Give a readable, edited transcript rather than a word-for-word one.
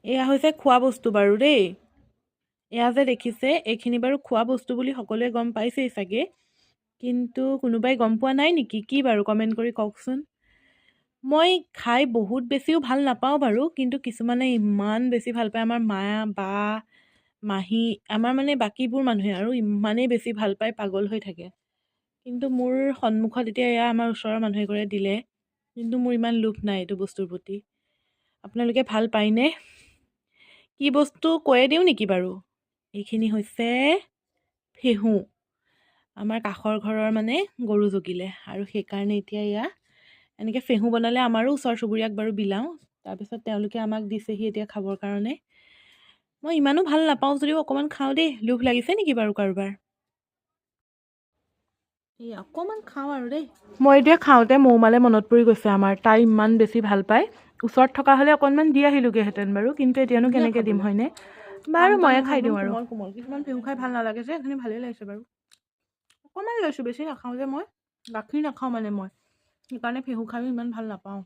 এয়া হৈছে খোৱা বস্তু বাৰু দেই। এয়া যে দেখিছে এইখিনি বাৰু খোৱা বস্তু বুলি সকলোৱে গম পাইছেই চাগে, কিন্তু কোনোবাই গম পোৱা নাই নেকি? কি বাৰু কমেণ্ট কৰি কওকচোন। মই খাই বহুত বেছিও ভাল নাপাওঁ বাৰু, কিন্তু কিছুমানে ইমান বেছি ভাল পায়। আমাৰ মা, বা, মাহী, আমাৰ মানে বাকীবোৰ মানুহে আৰু ইমানেই বেছি ভাল পায়, পাগল হৈ থাকে। কিন্তু মোৰ সন্মুখত এতিয়া এয়া আমাৰ ওচৰৰ মানুহ এঘৰে দিলে, কিন্তু মোৰ ইমান লোভ নাই এইটো বস্তুৰ প্ৰতি। আপোনালোকে ভাল পায়নে? কি বস্তু কৈয়ে দিওঁ নেকি বাৰু? এইখিনি হৈছে ফেহু। আমাৰ কাষৰ ঘৰৰ মানে গৰু জগিলে, আৰু সেইকাৰণে এতিয়া এয়া এনেকৈ ফেহু বনালে আমাৰো ওচৰ চুবুৰীয়াক বাৰু বিলাওঁ। তাৰপিছত তেওঁলোকে আমাক দিছেহি এতিয়া খাবৰ কাৰণে। মই ইমানো ভাল নাপাওঁ যদিও অকণমান খাওঁ দেই। লোভ লাগিছে নেকি বাৰু কাৰোবাৰ? এই অকণমান খাওঁ আৰু দেই। মই এতিয়া খাওঁতে মৌমালে মনত পৰি গৈছে আমাৰ। তাই ইমান বেছি ভাল পায়। ওচৰত থকা হ'লে অকণমান দি আহিলোগৈহেঁতেন বাৰু, কিন্তু এতিয়ানো কেনেকৈ দিম হয়নে? বাৰু ময়ে খাই দিওঁ আৰু। কোমল কিছুমান ফেহু খাই ভাল নালাগে যে, এইখিনি ভালেই লাগিছে বাৰু। অকণমান লৈছোঁ, বেছি নাখাওঁ যে মই। গাখীৰ নাখাওঁ মানে মই, সেইকাৰণে ফেহু খায়ো ইমান ভাল নাপাওঁ।